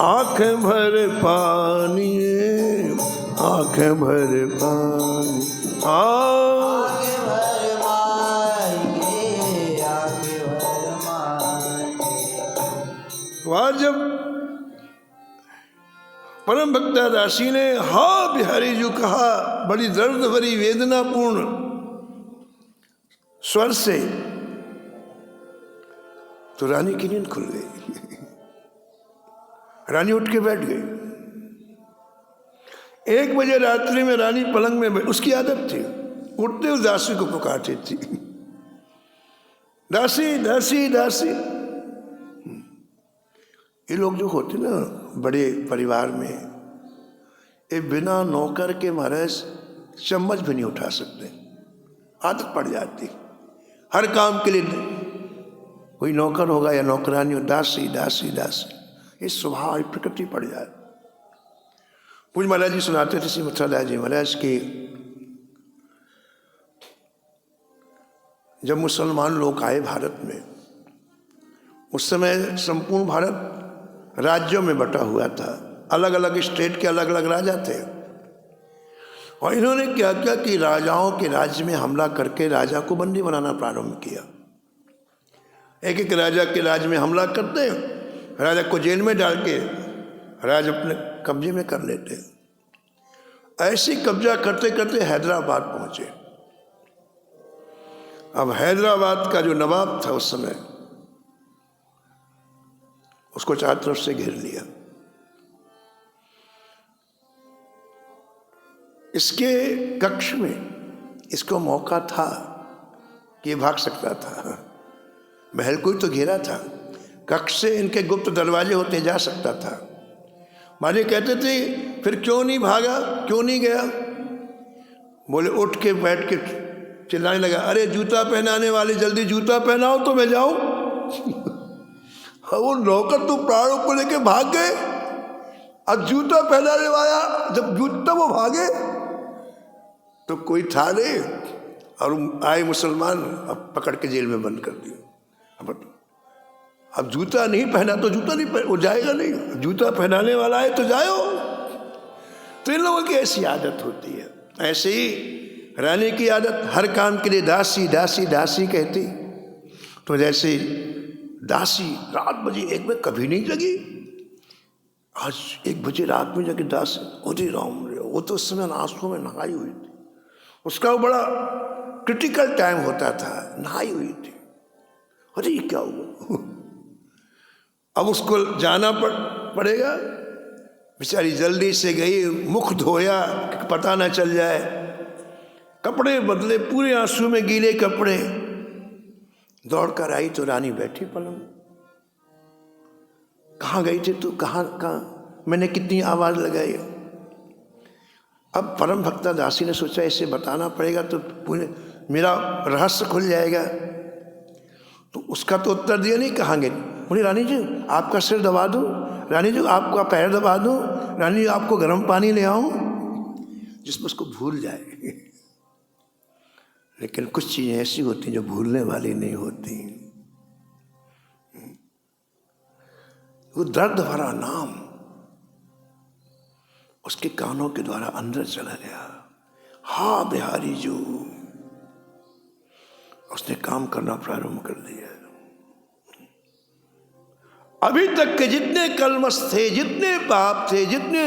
आंखें भर पानी आंखें भर पानी वहाँ जब परम भक्ता दासी ने हा बिहारी जो कहा बड़ी दर्द भरी वेदनापूर्ण स्वर से, तो रानी की नींद खुल गई। रानी उठ के बैठ गई। 1 बजे रात्रि में रानी पलंग में उसकी आदत थी, उठते उस दासी को पुकारती थी, दासी दासी दासी। ये लोग जो होते ना बड़े परिवार में, ये बिना नौकर के महाराज चम्मच भी नहीं उठा सकते, आदत पड़ जाती। हर काम के लिए कोई नौकर होगा या नौकरानी हो, दासी दासी दासी, ये स्वभाव प्रकृति पड़ जाती। पूज महाराज जी सुनाते थे श्री मथुरा जी महाराज की, जब मुसलमान लोग आए भारत में, उस समय संपूर्ण भारत राज्यों में बटा हुआ था, अलग अलग स्टेट के अलग अलग राजा थे। और इन्होंने क्या किया कि राजाओं के राज्य में हमला करके राजा को बंदी बनाना प्रारंभ किया। एक एक राजा के राज्य में हमला करते, राजा को जेल में डाल के राज अपने कब्जे में कर लेते। ऐसे कब्जा करते करते हैदराबाद पहुंचे। अब हैदराबाद का जो नवाब था उस समय, उसको चारों तरफ से घेर लिया। इसके कक्ष में इसको मौका था कि भाग सकता था, महल को ही तो घेरा था, कक्ष से इनके गुप्त दरवाजे होते जा सकता था। मालिक कहते थे फिर क्यों नहीं भागा, क्यों नहीं गया? बोले उठ के बैठ के चिल्लाने लगा, अरे जूता पहनाने वाले जल्दी जूता पहनाओ तो मैं जाऊं। वो नौकर तो प्राणों को लेके भाग गए, अब जूता पहनाने वाला जब जूता वो भागे तो कोई था नहीं, और आए मुसलमान, अब पकड़ के जेल में बंद कर दिया। अब जूता नहीं पहना तो जूता नहीं पहना, वो जाएगा नहीं, जूता पहनाने वाला है तो जाओ। तो इन लोगों की ऐसी आदत होती है। ऐसे ही रानी की आदत, हर काम के लिए दासी दासी दासी कहती। तो जैसे दासी रात बजे 1 बजे कभी नहीं जगी, आज 1 बजे रात में जगी दासी, अरे राम रे, वो तो उस समय आंसुओं में नहाई हुई थी, उसका वो बड़ा क्रिटिकल टाइम होता था, नहाई हुई थी। अरे ये क्या हुआ? अब उसको जाना पड़ेगा। बेचारी जल्दी से गई, मुख धोया कि पता ना चल जाए, कपड़े बदले, पूरे आंसू में गीले कपड़े, दौड़ कर आई तो रानी बैठी पलंग। कहाँ गई थी तू, कहाँ मैंने कितनी आवाज लगाई। अब परम भक्ता दासी ने सोचा इसे बताना पड़ेगा तो पूरे मेरा रहस्य खुल जाएगा। तो उसका तो उत्तर दिया नहीं, कहाँ गई? बोली रानी जी आपका सिर दबा दूं, रानी जी आपका पैर दबा दूं, रानी जी आपको गर्म पानी ले आऊं, जिसमें उसको भूल जाए। लेकिन कुछ चीजें ऐसी होती जो भूलने वाली नहीं होती। वो दर्द भरा नाम उसके कानों के द्वारा अंदर चला गया। हा बिहारी जो, उसने काम करना प्रारंभ कर दिया। अभी तक के जितने कलमश थे, जितने पाप थे, जितने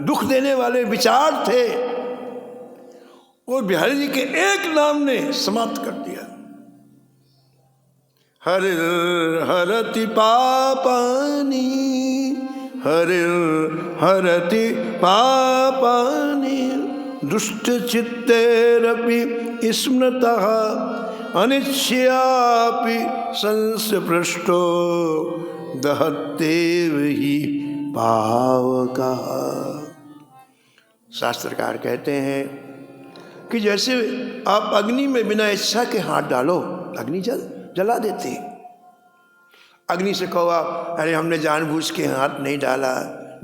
दुख देने वाले विचार थे, वो बिहारी जी के एक नाम ने समाप्त कर दिया। हर हरति पापानी, हर हरति पापानी, दुष्ट चित्तेरपि स्मृतः अनिच्छयापि संस्पृष्टो दहत्येव ही पावकः। शास्त्रकार कहते हैं कि जैसे आप अग्नि में बिना इच्छा के हाथ डालो, अग्नि जला देती। अग्नि से कहो आप, अरे हमने जानबूझ के हाथ नहीं डाला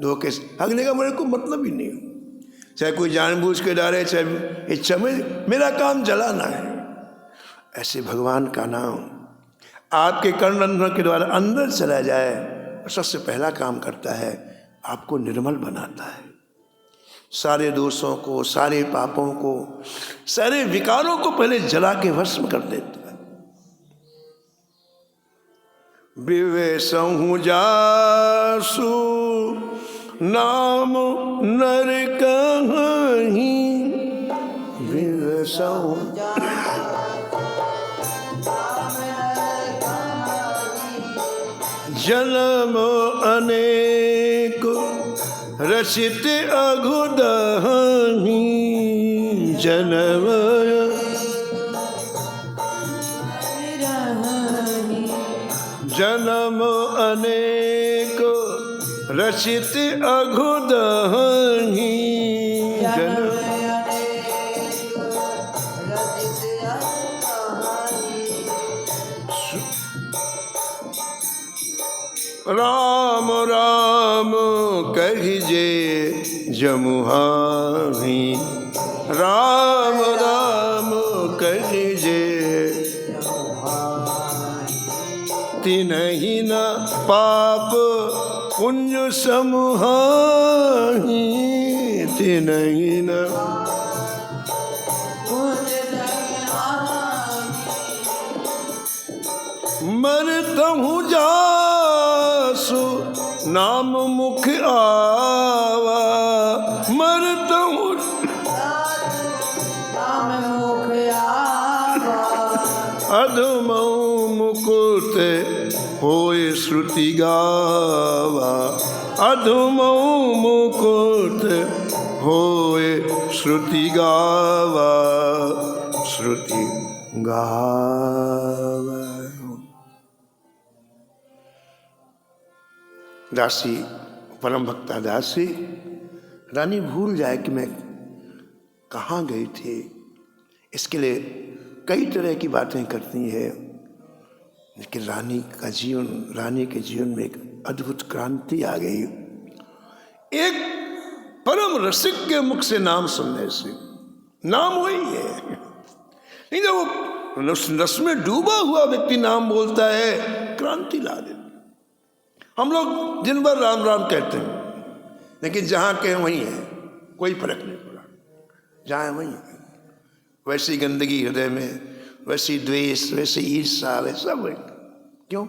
धोखे से, अग्नि का मेरे को मतलब ही नहीं, चाहे कोई जानबूझ के डाले चाहे इच्छा में, मेरा काम जलाना है। ऐसे भगवान का नाम आपके कर्णरंध्र के द्वारा अंदर चला जाए और सबसे पहला काम करता है, आपको निर्मल बनाता है। सारे दोषों को, सारे पापों को, सारे विकारों को पहले जला के भस्म कर देता है। विवेशहु जासु नाम नर कहीं, विवेशहु जन्म अनेक रचित अघुदहि, जन्म जन्म अनेक रचित अघुदहि, जन्म राम राम कहिजे जमुहाही, राम राम कहिजे तिन्हि न पाप पुण्य समुहाही, तिन्हि न मरतहु जासु नाम मुख आवा, मरतहु अधमऊ मुकुट होय श्रुति गावा, अधमऊ मुकुट होय श्रुति गावा, श्रुति गावा। दासी, परम भक्ता दासी रानी भूल जाए कि मैं कहाँ गई थी, इसके लिए कई तरह की बातें करती है। लेकिन रानी का जीवन, रानी के जीवन में एक अद्भुत क्रांति आ गई। एक परम रसिक के मुख से नाम सुनने से, नाम वही है, नहीं जब वो रस में डूबा हुआ व्यक्ति नाम बोलता है, क्रांति ला देता। हम लोग दिन भर राम राम कहते हैं, लेकिन जहाँ कहें वहीं है, कोई फर्क नहीं पड़ा, जहाँ है वहीं है। वैसी गंदगी हृदय में, वैसी द्वेष, वैसी ईर्ष्या, वैसा वही। क्यों?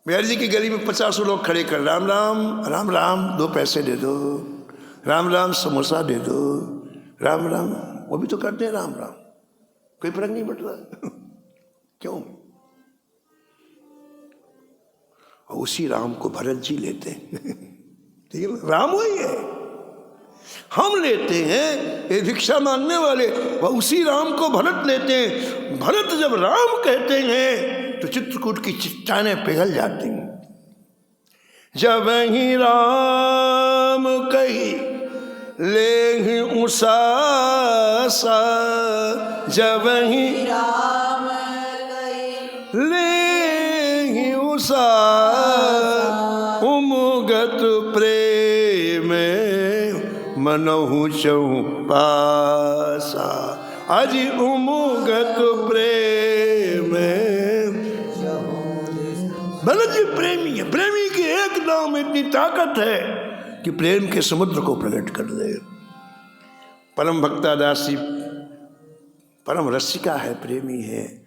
बिहार जी की गली में 50 लोग खड़े कर, राम राम राम राम 2 पैसे दे दो, राम राम समोसा दे दो, राम राम, वो भी तो करते हैं राम राम, कोई फर्क नहीं पड़ता। क्यों? और उसी राम को भरत जी लेते हैं। ठीक है, राम वही है, हम लेते हैं ये भिक्षा मांगने वाले, वह उसी राम को भरत लेते हैं। भरत जब राम कहते हैं तो चित्रकूट की चट्टानें पिघल जाती हैं। जब ही राम कही ले उषासा, जब ही राम ले उषा उमुगत प्रेम मनहु चौपासा, आज उमुगत प्रेम। भरत जी प्रेमी है, प्रेमी के एक नाम में इतनी ताकत है कि प्रेम के समुद्र को प्रकट कर दे। परम भक्ता दासी परम रसिका है, प्रेमी है।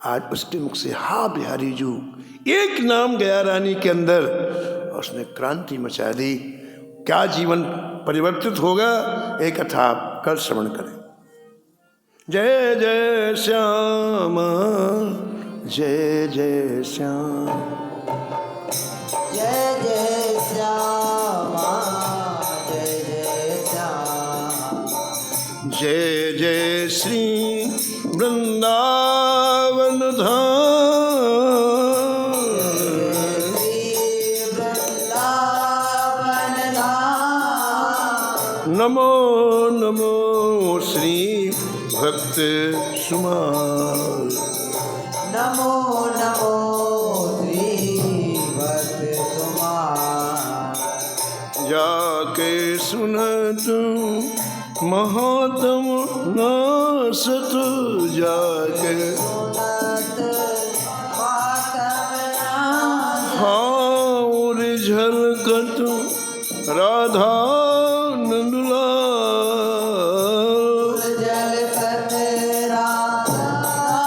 आज उसके मुख से हा बिहारी जू एक नाम गया रानी के अंदर, उसने क्रांति मचा दी। क्या जीवन परिवर्तित होगा, एक कथा आप कल श्रवण करें। जय जय श्याम, जय जय श्याम, जय जय श्याम, जय जय श्याम, जय जय श्री वृंदावन धाम, श्री वृंदावन धाम। नमो नमो श्री भक्त सुमार, नमो नमो श्री भक्त कुमार। जाके सुनत महात्म नासत जाके सुनत मातम नाम और झलकत राधा नंदलाल जल कत रानंदला।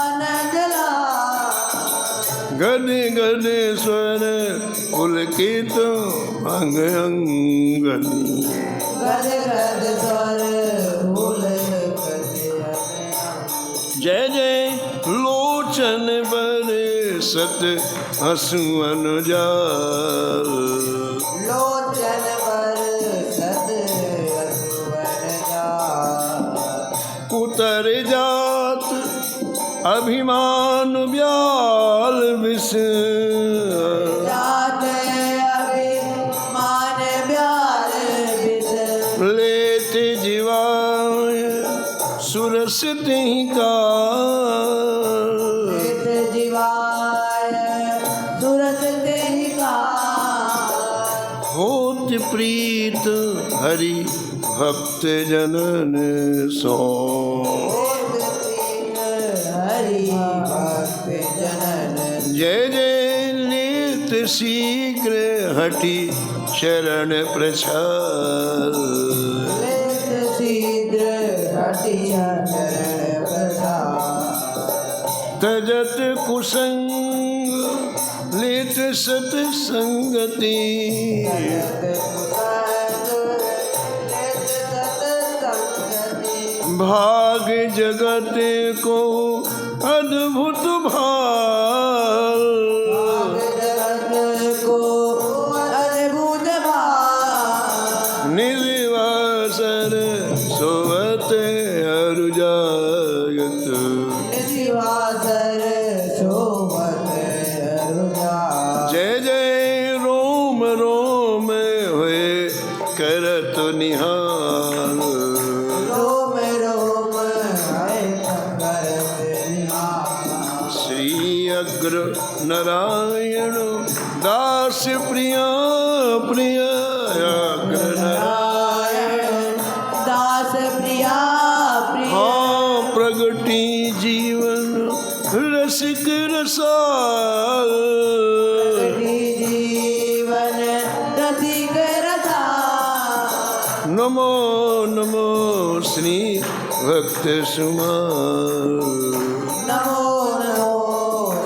गदे गदे स्वर पुलकित अंग अंगनी गद गद स्वर पुलकित जय जय लोचन बरे सत हसुअन जाल लोचन पर सत असुवन जा। उतर जात अभिमान ब्याल विष जात अभिमान ब्याल बिस। लेते जीवाय सुरस तिहि का नित जीवाय सुरस देहिका। होत प्रीत हरि भक्त जनन सो होत प्रीत हरि भक्त जनन। जय जय नित शीघ्र हटि शरण प्रछाल लेत शीघ्र हटिया चरण प्रसाद। तजत कुसंग लेत सत संगति जगत कुसंग लेत सत्संगति। भाग जगत को अद्भुत भाल भाग जगत को अद्भुत भाग। निर्वासर सोवत अरु जागत निशिवासर शोभत अरुजा। जय जय रोम रोम हुए करत निहाल रोम रोम है करत निहाल। श्री अग्र नारायण दास प्रिया प्रिय अग्र नारायण दास प्रिया प्रिय। हाँ प्रगति जीवन रसिक रसाल जीवन रसिक रसा। नमो नमो श्री भक्त सुमाल